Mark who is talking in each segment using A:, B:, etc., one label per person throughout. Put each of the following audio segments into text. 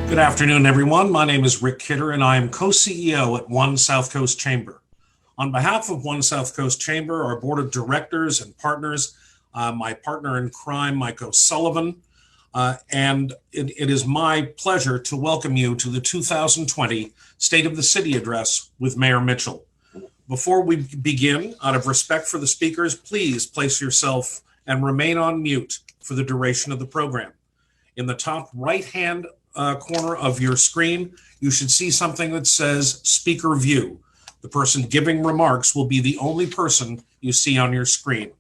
A: Good afternoon, everyone. My name is Rick Kidder, and I am co-CEO at One SouthCoast Chamber. On behalf of One SouthCoast Chamber, our board of directors and partners, my partner in crime, Mike O'Sullivan, and it is my pleasure to welcome you to the 2020 State of the City Address with Mayor Mitchell. Before we begin, out of respect for the speakers, please place yourself and remain on mute for the duration of the program. In the top right-hand corner of your screen, you should see something that says Speaker View. The person giving remarks will be the only person you see on your screen.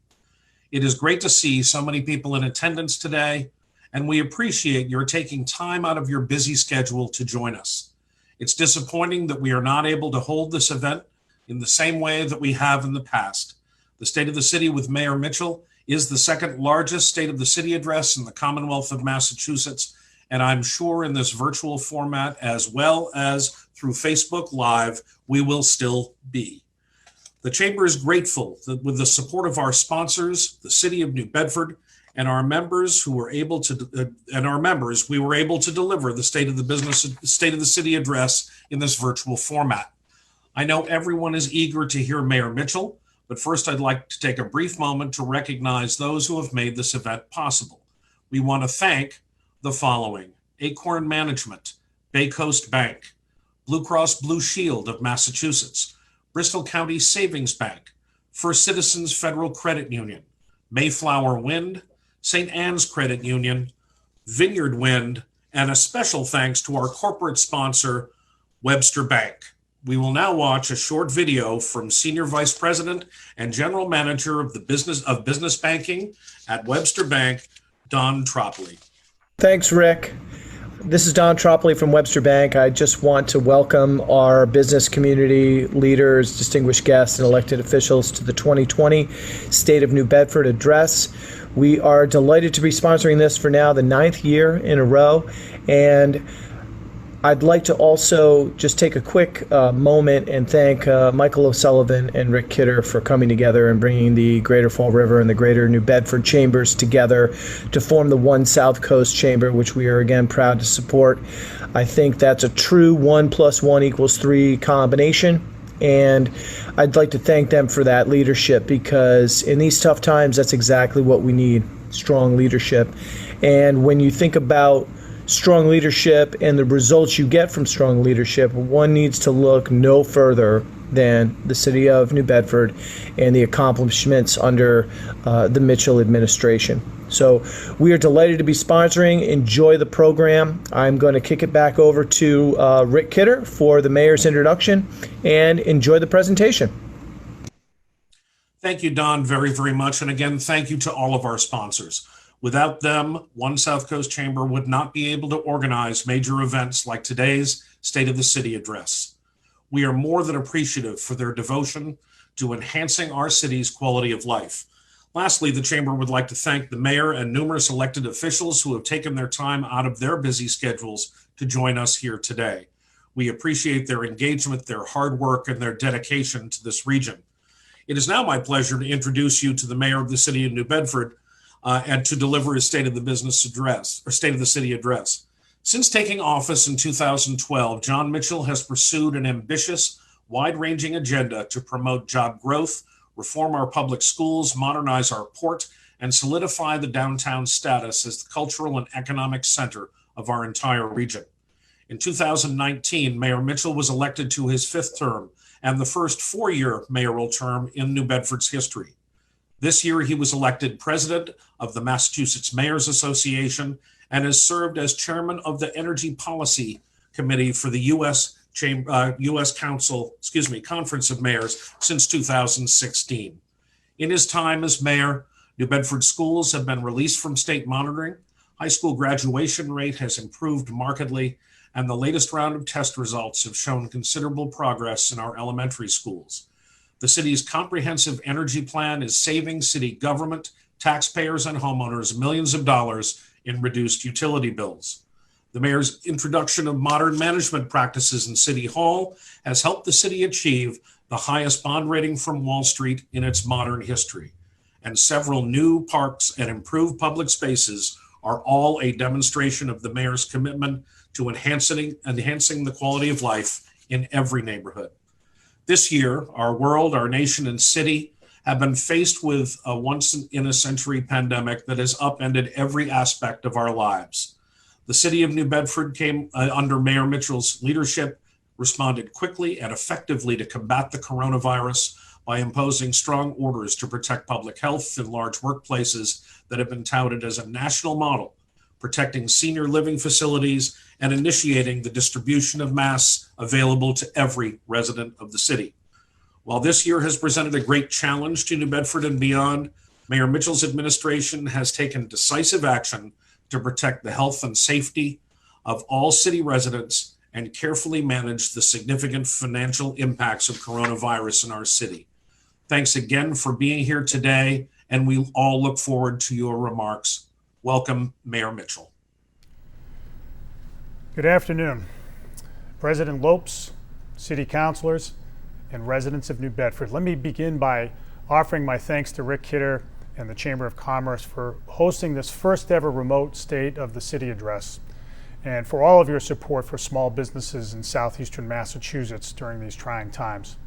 A: It is great to see so many people in attendance today, and we appreciate your taking time out of your busy schedule to join us. It's disappointing that we are not able to hold this event in the same way that we have in the past. The State of the City with Mayor Mitchell is the second largest State of the City address in the Commonwealth of Massachusetts, and I'm sure in this virtual format, as well as through Facebook Live, we will still be. The Chamber is grateful that with the support of our sponsors, the City of New Bedford, and our members we were able to deliver the State of the City address in this virtual format. I know everyone is eager to hear Mayor Mitchell, but first I'd like to take a brief moment to recognize those who have made this event possible. We want to thank the following: Acorn Management, Bay Coast Bank, Blue Cross Blue Shield of Massachusetts, Bristol County Savings Bank, First Citizens Federal Credit Union, Mayflower Wind, St. Anne's Credit Union, Vineyard Wind, and a special thanks to our corporate sponsor, Webster Bank. We will now watch a short video from Senior Vice President and General Manager of the Business Banking at Webster Bank, Don Tropoli.
B: Thanks, Rick. This is Don Tropoli from Webster Bank. I just want to welcome our business community leaders, distinguished guests, and elected officials to the 2020 State of New Bedford Address. We are delighted to be sponsoring this for now the 9th year in a row, and I'd like to also just take a quick moment and thank Michael O'Sullivan and Rick Kidder for coming together and bringing the Greater Fall River and the Greater New Bedford Chambers together to form the One SouthCoast Chamber, which we are again proud to support. I think that's a true 1 + 1 = 3 combination, and I'd like to thank them for that leadership, because in these tough times, that's exactly what we need: strong leadership. And when you think about strong leadership and the results you get from strong leadership, one needs to look no further than the City of New Bedford and the accomplishments under the Mitchell administration. So we are delighted to be sponsoring. Enjoy the program. I'm going to kick it back over to Rick Kidder for the mayor's introduction, and enjoy the presentation.
A: Thank you, Don, very, very much. And again, thank you to all of our sponsors. Without them, One SouthCoast Chamber would not be able to organize major events like today's State of the City Address. We are more than appreciative for their devotion to enhancing our city's quality of life. Lastly, the Chamber would like to thank the mayor and numerous elected officials who have taken their time out of their busy schedules to join us here today. We appreciate their engagement, their hard work, and their dedication to this region. It is now my pleasure to introduce you to the mayor of the City of New Bedford, and to deliver his State of the City Address. Since taking office in 2012, Jon Mitchell has pursued an ambitious, wide-ranging agenda to promote job growth, reform our public schools, modernize our port, and solidify the downtown status as the cultural and economic center of our entire region. In 2019, Mayor Mitchell was elected to his 5th term and the first 4-year mayoral term in New Bedford's history. This year, he was elected president of the Massachusetts Mayors Association and has served as chairman of the Energy Policy Committee for the U.S. Conference of Mayors since 2016. In his time as mayor, New Bedford schools have been released from state monitoring, high school graduation rate has improved markedly, and the latest round of test results have shown considerable progress in our elementary schools. The city's comprehensive energy plan is saving city government, taxpayers, and homeowners millions of dollars in reduced utility bills. The mayor's introduction of modern management practices in City Hall has helped the city achieve the highest bond rating from Wall Street in its modern history. And several new parks and improved public spaces are all a demonstration of the mayor's commitment to enhancing the quality of life in every neighborhood. This year, our world, our nation, and city have been faced with a once-in-a-century pandemic that has upended every aspect of our lives. The city of New Bedford came under Mayor Mitchell's leadership, responded quickly and effectively to combat the coronavirus by imposing strong orders to protect public health in large workplaces that have been touted as a national model, protecting senior living facilities, and initiating the distribution of masks available to every resident of the city. While this year has presented a great challenge to New Bedford and beyond, Mayor Mitchell's administration has taken decisive action to protect the health and safety of all city residents and carefully manage the significant financial impacts of coronavirus in our city. Thanks again for being here today, and we all look forward to your remarks. Welcome, Mayor Mitchell.
C: Good afternoon, President Lopes, city councilors, and residents of New Bedford. Let me begin by offering my thanks to Rick Kidder and the Chamber of Commerce for hosting this first ever remote State of the City address, and for all of your support for small businesses in southeastern Massachusetts during these trying times.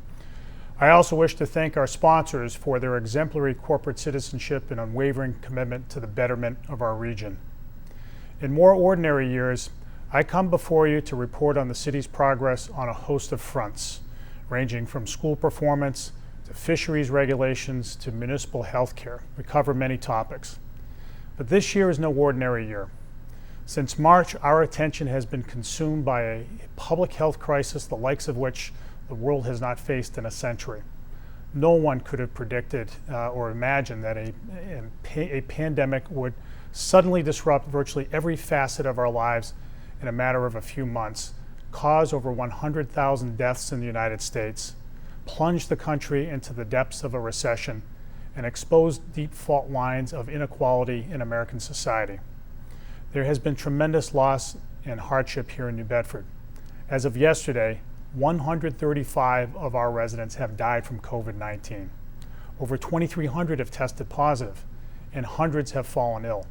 C: I also wish to thank our sponsors for their exemplary corporate citizenship and unwavering commitment to the betterment of our region. In more ordinary years, I come before you to report on the city's progress on a host of fronts, ranging from school performance to fisheries regulations to municipal health care. We cover many topics. But this year is no ordinary year. Since March, our attention has been consumed by a public health crisis the likes of which the world has not faced in a century. No one could have predicted or imagined that a pandemic would suddenly disrupt virtually every facet of our lives in a matter of a few months, cause over 100,000 deaths in the United States, plunge the country into the depths of a recession, and expose deep fault lines of inequality in American society. There has been tremendous loss and hardship here in New Bedford. As of yesterday, 135 of our residents have died from COVID-19. Over 2,300 have tested positive, and hundreds have fallen ill.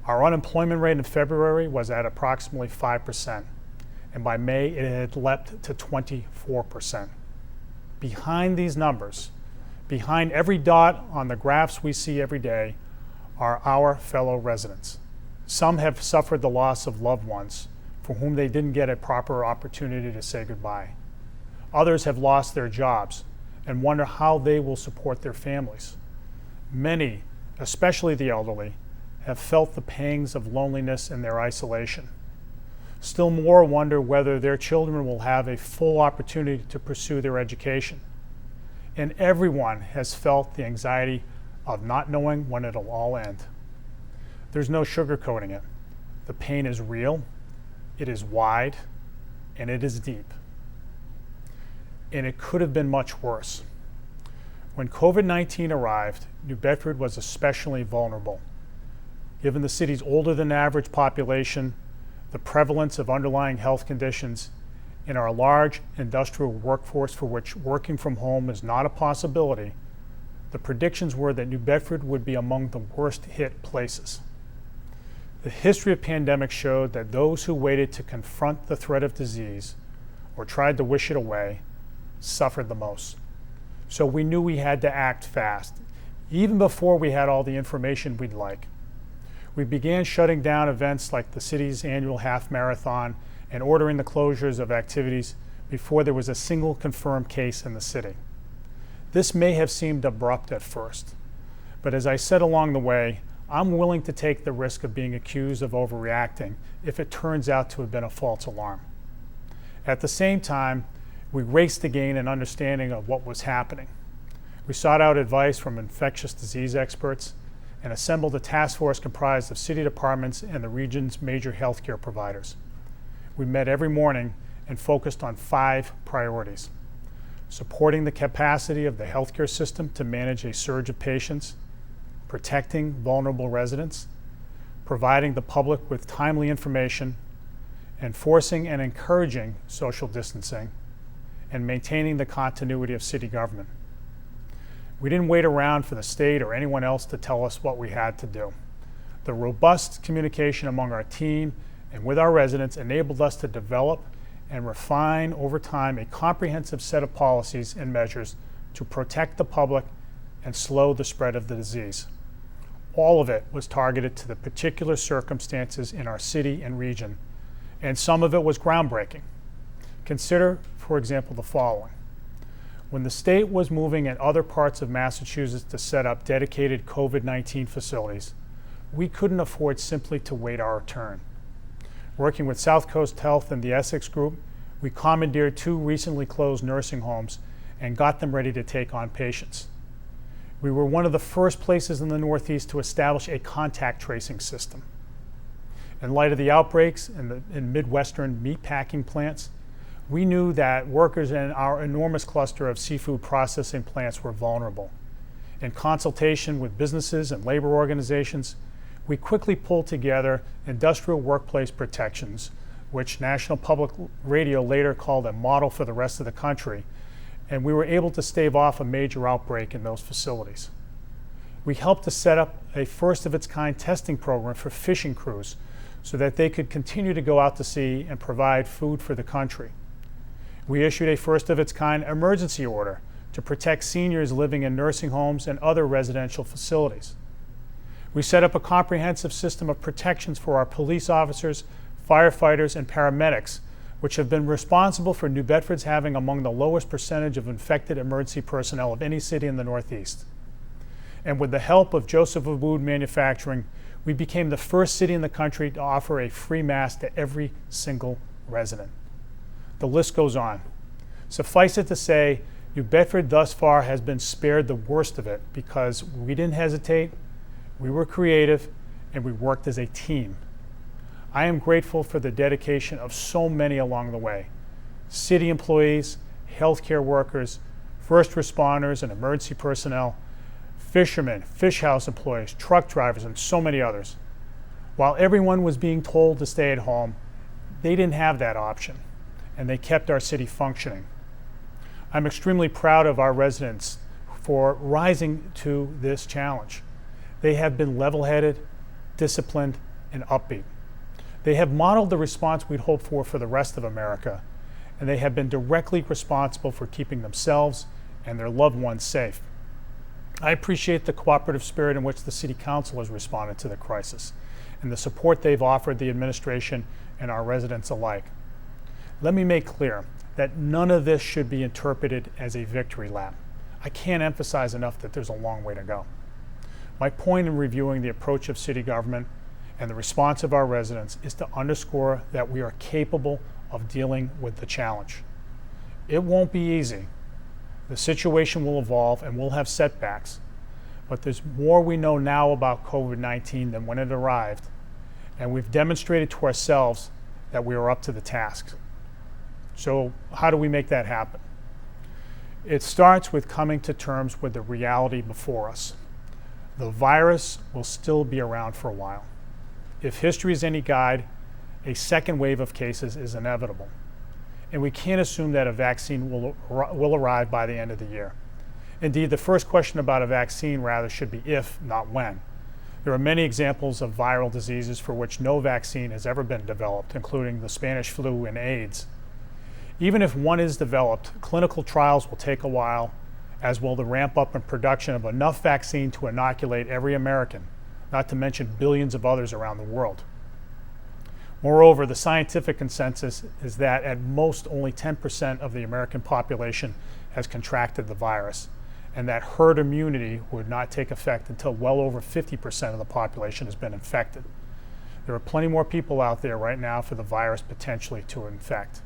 C: Our unemployment rate in February was at approximately 5%, and by May it had leapt to 24%. Behind these numbers, behind every dot on the graphs we see every day, are our fellow residents. Some have suffered the loss of loved ones for whom they didn't get a proper opportunity to say goodbye. Others have lost their jobs and wonder how they will support their families. Many, especially the elderly, have felt the pangs of loneliness in their isolation. Still more wonder whether their children will have a full opportunity to pursue their education. And everyone has felt the anxiety of not knowing when it'll all end. There's no sugarcoating it. The pain is real, it is wide, and it is deep. And it could have been much worse. When COVID-19 arrived, New Bedford was especially vulnerable. Given the city's older than average population, the prevalence of underlying health conditions, and our large industrial workforce for which working from home is not a possibility, the predictions were that New Bedford would be among the worst hit places. The history of pandemics showed that those who waited to confront the threat of disease or tried to wish it away suffered the most. So we knew we had to act fast, even before we had all the information we'd like. We began shutting down events like the city's annual half marathon and ordering the closures of activities before there was a single confirmed case in the city. This may have seemed abrupt at first, but as I said along the way, I'm willing to take the risk of being accused of overreacting if it turns out to have been a false alarm. At the same time, we raced to gain an understanding of what was happening. We sought out advice from infectious disease experts and assembled a task force comprised of city departments and the region's major healthcare providers. We met every morning and focused on 5 priorities: supporting the capacity of the healthcare system to manage a surge of patients, protecting vulnerable residents, providing the public with timely information, enforcing and encouraging social distancing, and maintaining the continuity of city government. We didn't wait around for the state or anyone else to tell us what we had to do. The robust communication among our team and with our residents enabled us to develop and refine over time a comprehensive set of policies and measures to protect the public and slow the spread of the disease. All of it was targeted to the particular circumstances in our city and region, and some of it was groundbreaking. Consider, for example, the following. When the state was moving in other parts of Massachusetts to set up dedicated COVID-19 facilities, we couldn't afford simply to wait our turn. Working with SouthCoast Health and the Essex Group, we commandeered 2 recently closed nursing homes and got them ready to take on patients. We were one of the first places in the Northeast to establish a contact tracing system. In light of the outbreaks in Midwestern meatpacking plants, we knew that workers in our enormous cluster of seafood processing plants were vulnerable. In consultation with businesses and labor organizations, we quickly pulled together industrial workplace protections, which National Public Radio later called a model for the rest of the country, and we were able to stave off a major outbreak in those facilities. We helped to set up a first-of-its-kind testing program for fishing crews so that they could continue to go out to sea and provide food for the country. We issued a first-of-its-kind emergency order to protect seniors living in nursing homes and other residential facilities. We set up a comprehensive system of protections for our police officers, firefighters, and paramedics, which have been responsible for New Bedford's having among the lowest percentage of infected emergency personnel of any city in the Northeast. And with the help of Joseph Abboud Manufacturing, we became the first city in the country to offer a free mask to every single resident. The list goes on. Suffice it to say, New Bedford thus far has been spared the worst of it because we didn't hesitate, we were creative, and we worked as a team. I am grateful for the dedication of so many along the way. City employees, healthcare workers, first responders and emergency personnel, fishermen, fish house employees, truck drivers, and so many others. While everyone was being told to stay at home, they didn't have that option, and they kept our city functioning. I'm extremely proud of our residents for rising to this challenge. They have been level-headed, disciplined, and upbeat. They have modeled the response we'd hoped for the rest of America, and they have been directly responsible for keeping themselves and their loved ones safe. I appreciate the cooperative spirit in which the City Council has responded to the crisis and the support they've offered the administration and our residents alike. Let me make clear that none of this should be interpreted as a victory lap. I can't emphasize enough that there's a long way to go. My point in reviewing the approach of city government and the response of our residents is to underscore that we are capable of dealing with the challenge. It won't be easy. The situation will evolve and we'll have setbacks, but there's more we know now about COVID-19 than when it arrived, and we've demonstrated to ourselves that we are up to the task. So how do we make that happen? It starts with coming to terms with the reality before us. The virus will still be around for a while. If history is any guide, a second wave of cases is inevitable. And we can't assume that a vaccine will arrive by the end of the year. Indeed, the first question about a vaccine rather should be if, not when. There are many examples of viral diseases for which no vaccine has ever been developed, including the Spanish flu and AIDS. Even if one is developed, clinical trials will take a while, as will the ramp up in production of enough vaccine to inoculate every American, not to mention billions of others around the world. Moreover, the scientific consensus is that at most only 10% of the American population has contracted the virus, and that herd immunity would not take effect until well over 50% of the population has been infected. There are plenty more people out there right now for the virus potentially to infect.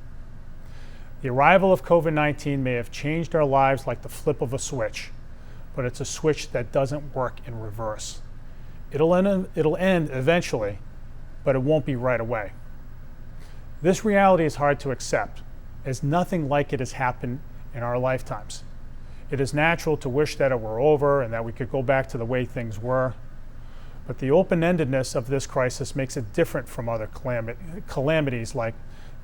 C: The arrival of COVID-19 may have changed our lives like the flip of a switch, but it's a switch that doesn't work in reverse. It'll end eventually, but it won't be right away. This reality is hard to accept, as nothing like it has happened in our lifetimes. It is natural to wish that it were over and that we could go back to the way things were, but the open-endedness of this crisis makes it different from other calamities like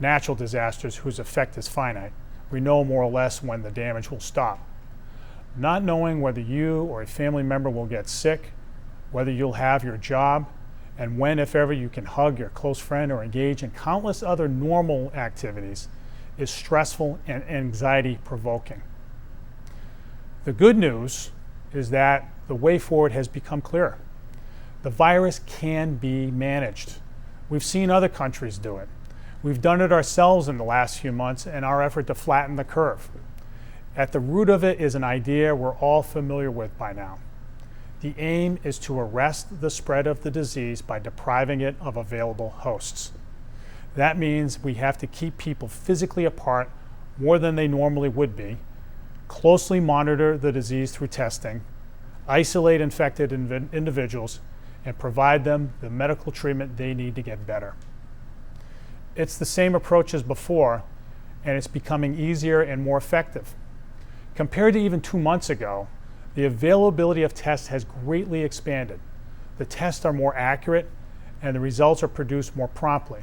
C: natural disasters whose effect is finite. We know more or less when the damage will stop. Not knowing whether you or a family member will get sick, whether you'll have your job, and when, if ever, you can hug your close friend or engage in countless other normal activities is stressful and anxiety provoking. The good news is that the way forward has become clearer. The virus can be managed. We've seen other countries do it. We've done it ourselves in the last few months in our effort to flatten the curve. At the root of it is an idea we're all familiar with by now. The aim is to arrest the spread of the disease by depriving it of available hosts. That means we have to keep people physically apart more than they normally would be, closely monitor the disease through testing, isolate infected individuals, and provide them the medical treatment they need to get better. It's the same approach as before, and it's becoming easier and more effective. Compared to even 2 months ago, the availability of tests has greatly expanded. The tests are more accurate, and the results are produced more promptly.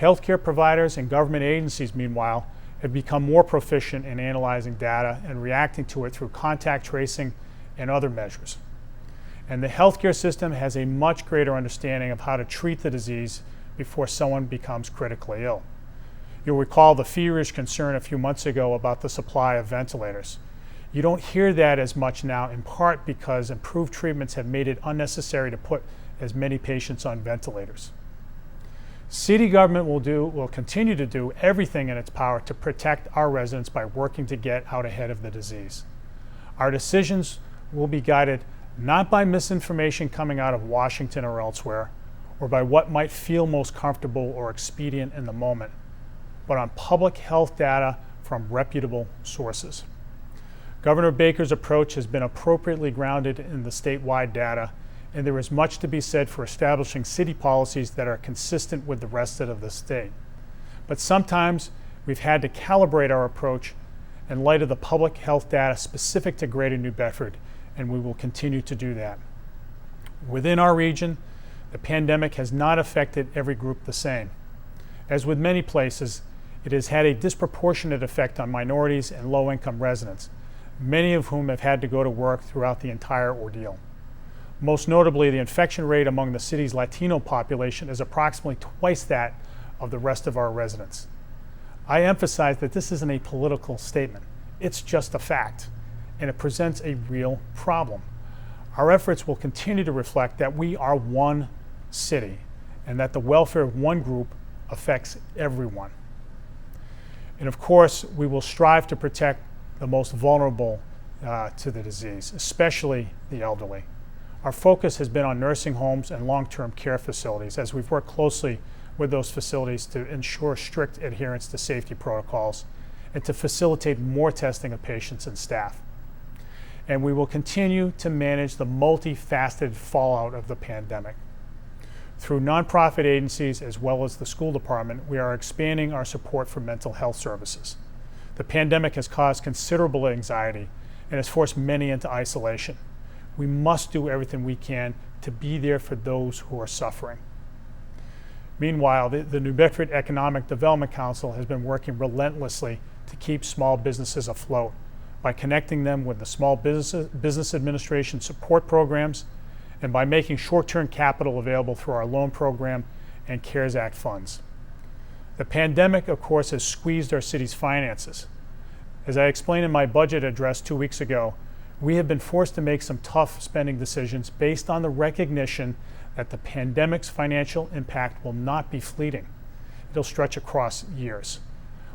C: Healthcare providers and government agencies, meanwhile, have become more proficient in analyzing data and reacting to it through contact tracing and other measures. And the healthcare system has a much greater understanding of how to treat the disease before someone becomes critically ill. You'll recall the feverish concern a few months ago about the supply of ventilators. You don't hear that as much now, in part because improved treatments have made it unnecessary to put as many patients on ventilators. City government will continue to do everything in its power to protect our residents by working to get out ahead of the disease. Our decisions will be guided not by misinformation coming out of Washington or elsewhere, or by what might feel most comfortable or expedient in the moment, but on public health data from reputable sources. Governor Baker's approach has been appropriately grounded in the statewide data, and there is much to be said for establishing city policies that are consistent with the rest of the state. But sometimes we've had to calibrate our approach in light of the public health data specific to Greater New Bedford, and we will continue to do that. Within our region, the pandemic has not affected every group the same. As with many places, it has had a disproportionate effect on minorities and low-income residents, many of whom have had to go to work throughout the entire ordeal. Most notably, the infection rate among the city's Latino population is approximately twice that of the rest of our residents. I emphasize that this isn't a political statement. It's just a fact, and it presents a real problem. Our efforts will continue to reflect that we are one city and that the welfare of one group affects everyone. And of course, we will strive to protect the most vulnerable to the disease, especially the elderly. Our focus has been on nursing homes and long-term care facilities as we've worked closely with those facilities to ensure strict adherence to safety protocols and to facilitate more testing of patients and staff. And we will continue to manage the multifaceted fallout of the pandemic. Through nonprofit agencies as well as the school department, we are expanding our support for mental health services. The pandemic has caused considerable anxiety and has forced many into isolation. We must do everything we can to be there for those who are suffering. Meanwhile, the New Bedford Economic Development Council has been working relentlessly to keep small businesses afloat by connecting them with the Small Business Administration support programs and by making short-term capital available through our loan program and CARES Act funds. The pandemic, of course, has squeezed our city's finances. As I explained in my budget address 2 weeks ago, we have been forced to make some tough spending decisions based on the recognition that the pandemic's financial impact will not be fleeting. It'll stretch across years.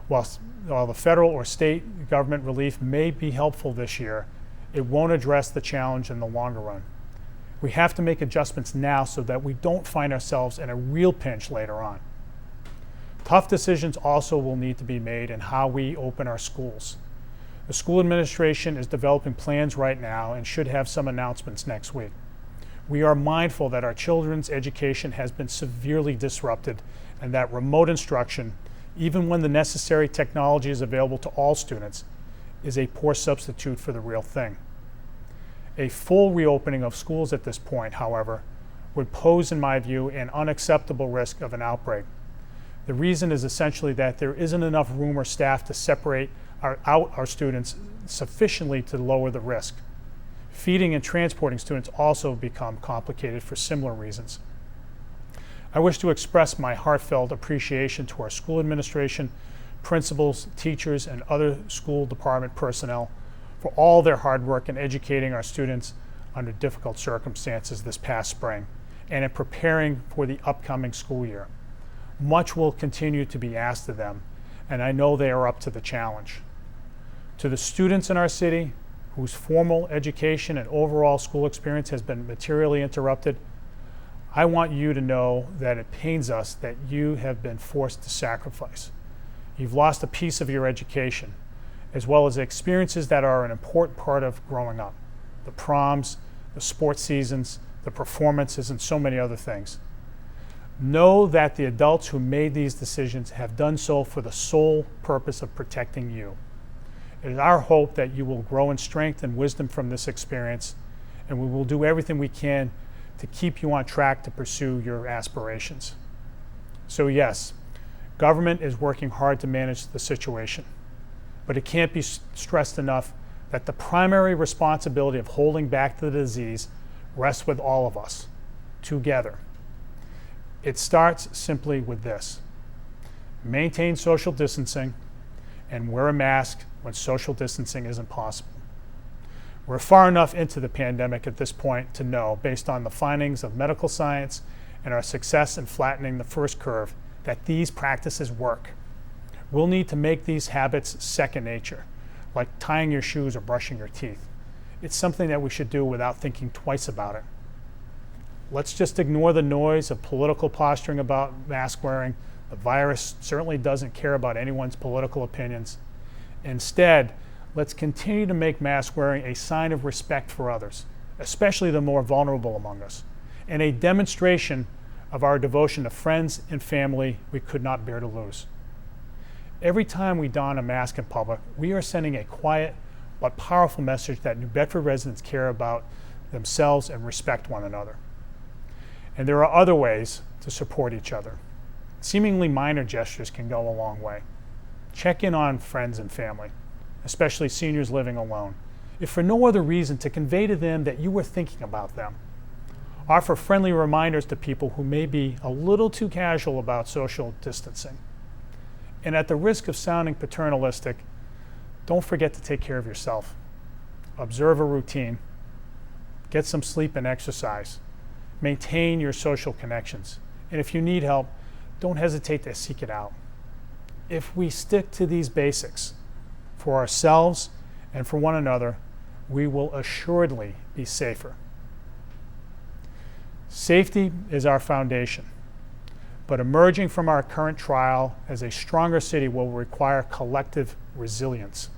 C: While the federal or state government relief may be helpful this year, it won't address the challenge in the longer run. We have to make adjustments now so that we don't find ourselves in a real pinch later on. Tough decisions also will need to be made in how we open our schools. The school administration is developing plans right now and should have some announcements next week. We are mindful that our children's education has been severely disrupted and that remote instruction, even when the necessary technology is available to all students, is a poor substitute for the real thing. A full reopening of schools at this point, however, would pose, in my view, an unacceptable risk of an outbreak. The reason is essentially that there isn't enough room or staff to separate out our students sufficiently to lower the risk. Feeding and transporting students also become complicated for similar reasons. I wish to express my heartfelt appreciation to our school administration, principals, teachers, and other school department personnel for all their hard work in educating our students under difficult circumstances this past spring and in preparing for the upcoming school year. Much will continue to be asked of them, and I know they are up to the challenge. To the students in our city whose formal education and overall school experience has been materially interrupted, I want you to know that it pains us that you have been forced to sacrifice. You've lost a piece of your education, as well as experiences that are an important part of growing up. The proms, the sports seasons, the performances, and so many other things. Know that the adults who made these decisions have done so for the sole purpose of protecting you. It is our hope that you will grow in strength and wisdom from this experience, and we will do everything we can to keep you on track to pursue your aspirations. So yes, government is working hard to manage the situation, but it can't be stressed enough that the primary responsibility of holding back the disease rests with all of us, together. It starts simply with this: maintain social distancing and wear a mask when social distancing isn't possible. We're far enough into the pandemic at this point to know, based on the findings of medical science and our success in flattening the first curve, that these practices work. We'll need to make these habits second nature, like tying your shoes or brushing your teeth. It's something that we should do without thinking twice about it. Let's just ignore the noise of political posturing about mask wearing. The virus certainly doesn't care about anyone's political opinions. Instead, let's continue to make mask wearing a sign of respect for others, especially the more vulnerable among us, and a demonstration of our devotion to friends and family we could not bear to lose. Every time we don a mask in public, we are sending a quiet but powerful message that New Bedford residents care about themselves and respect one another. And there are other ways to support each other. Seemingly minor gestures can go a long way. Check in on friends and family, especially seniors living alone, if for no other reason to convey to them that you were thinking about them. Offer friendly reminders to people who may be a little too casual about social distancing. And at the risk of sounding paternalistic, don't forget to take care of yourself. Observe a routine. Get some sleep and exercise. Maintain your social connections. And if you need help, don't hesitate to seek it out. If we stick to these basics for ourselves and for one another, we will assuredly be safer. Safety is our foundation, but emerging from our current trial as a stronger city will require collective resilience.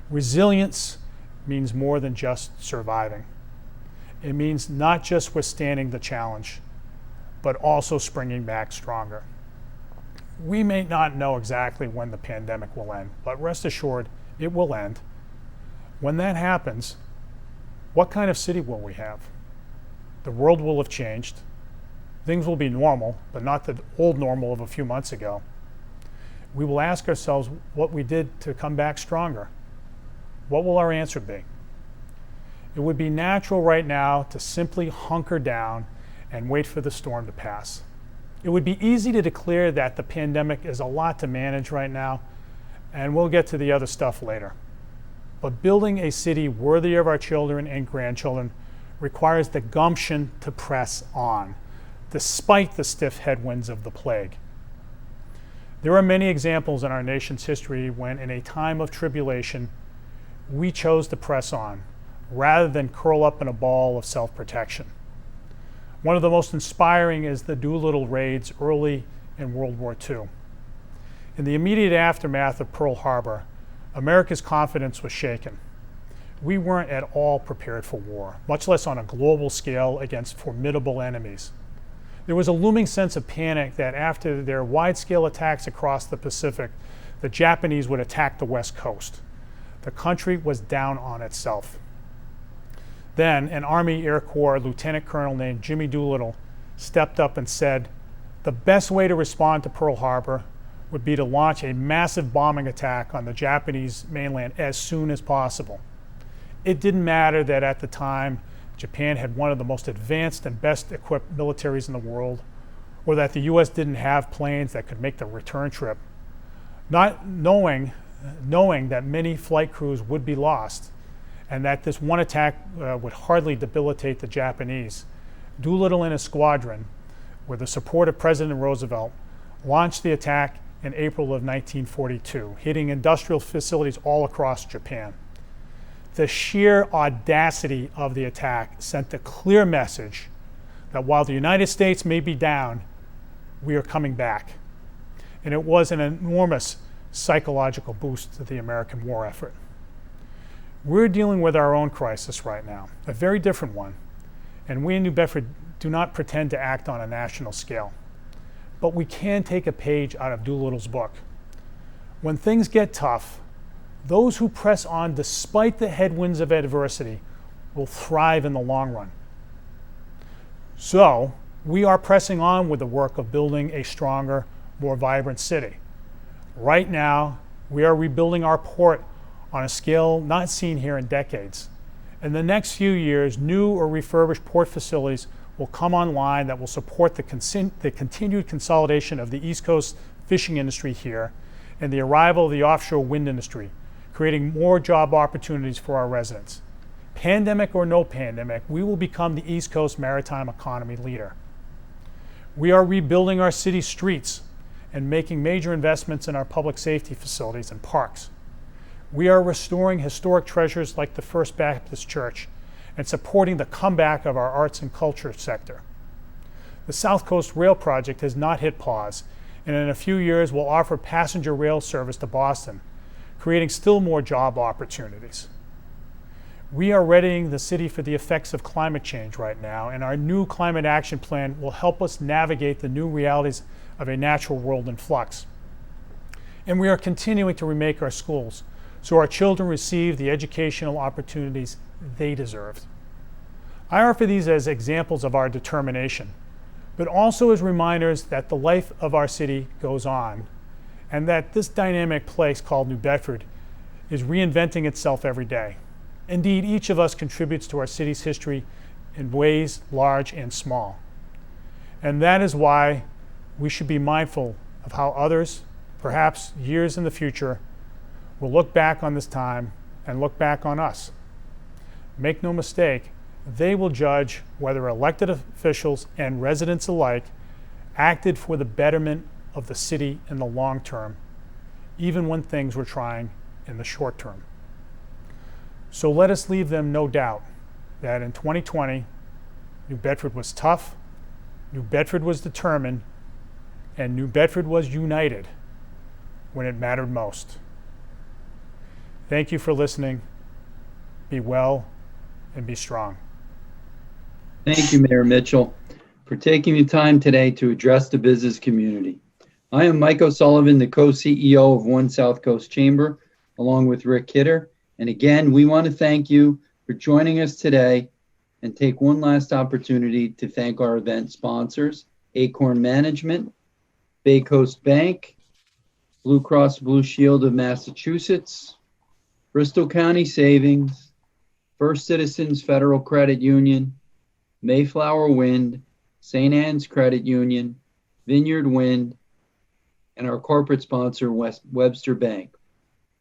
C: Resilience means more than just surviving. It means not just withstanding the challenge, but also springing back stronger. We may not know exactly when the pandemic will end, but rest assured it will end. When that happens, what kind of city will we have? The world will have changed. Things will be normal, but not the old normal of a few months ago. We will ask ourselves what we did to come back stronger. What will our answer be? It would be natural right now to simply hunker down and wait for the storm to pass. It would be easy to declare that the pandemic is a lot to manage right now, and we'll get to the other stuff later. But building a city worthy of our children and grandchildren requires the gumption to press on, despite the stiff headwinds of the plague. There are many examples in our nation's history when, in a time of tribulation, we chose to press on, rather than curl up in a ball of self-protection. One of the most inspiring is the Doolittle raids early in World War II. In the immediate aftermath of Pearl Harbor, America's confidence was shaken. We weren't at all prepared for war, much less on a global scale against formidable enemies. There was a looming sense of panic that after their wide-scale attacks across the Pacific, the Japanese would attack the West Coast. The country was down on itself. Then, an Army Air Corps lieutenant colonel named Jimmy Doolittle stepped up and said, the best way to respond to Pearl Harbor would be to launch a massive bombing attack on the Japanese mainland as soon as possible. It didn't matter that at the time, Japan had one of the most advanced and best equipped militaries in the world, or that the U.S. didn't have planes that could make the return trip, not knowing that many flight crews would be lost, and that this one attack would hardly debilitate the Japanese, Doolittle and his squadron, with the support of President Roosevelt, launched the attack in April of 1942, hitting industrial facilities all across Japan. The sheer audacity of the attack sent a clear message that while the United States may be down, we are coming back. And it was an enormous psychological boost to the American war effort. We're dealing with our own crisis right now, a very different one, and we in New Bedford do not pretend to act on a national scale. But we can take a page out of Doolittle's book. When things get tough, those who press on despite the headwinds of adversity will thrive in the long run. So, we are pressing on with the work of building a stronger, more vibrant city. Right now, we are rebuilding our port on a scale not seen here in decades. In the next few years, new or refurbished port facilities will come online that will support the continued consolidation of the East Coast fishing industry here and the arrival of the offshore wind industry, creating more job opportunities for our residents. Pandemic or no pandemic, we will become the East Coast maritime economy leader. We are rebuilding our city streets and making major investments in our public safety facilities and parks. We are restoring historic treasures like the First Baptist Church and supporting the comeback of our arts and culture sector. The SouthCoast Rail Project has not hit pause, and in a few years will offer passenger rail service to Boston, creating still more job opportunities. We are readying the city for the effects of climate change right now, and our new climate action plan will help us navigate the new realities of a natural world in flux. And we are continuing to remake our schools so our children receive the educational opportunities they deserved. I offer these as examples of our determination, but also as reminders that the life of our city goes on, and that this dynamic place called New Bedford is reinventing itself every day. Indeed, each of us contributes to our city's history in ways large and small. And that is why we should be mindful of how others, perhaps years in the future, will look back on this time and look back on us. Make no mistake, they will judge whether elected officials and residents alike acted for the betterment of the city in the long term, even when things were trying in the short term. So let us leave them no doubt that in 2020, New Bedford was tough, New Bedford was determined, and New Bedford was united when it mattered most. Thank you for listening. Be well and be strong.
D: Thank you, Mayor Mitchell, for taking the time today to address the business community. I am Mike O'Sullivan, the co-CEO of One SouthCoast Chamber, along with Rick Kidder. And again, we want to thank you for joining us today and take one last opportunity to thank our event sponsors, Acorn Management, Bay Coast Bank, Blue Cross Blue Shield of Massachusetts, Bristol County Savings, First Citizens Federal Credit Union, Mayflower Wind, St. Anne's Credit Union, Vineyard Wind, and our corporate sponsor, Webster Bank.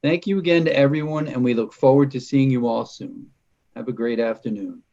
D: Thank you again to everyone, and we look forward to seeing you all soon. Have a great afternoon.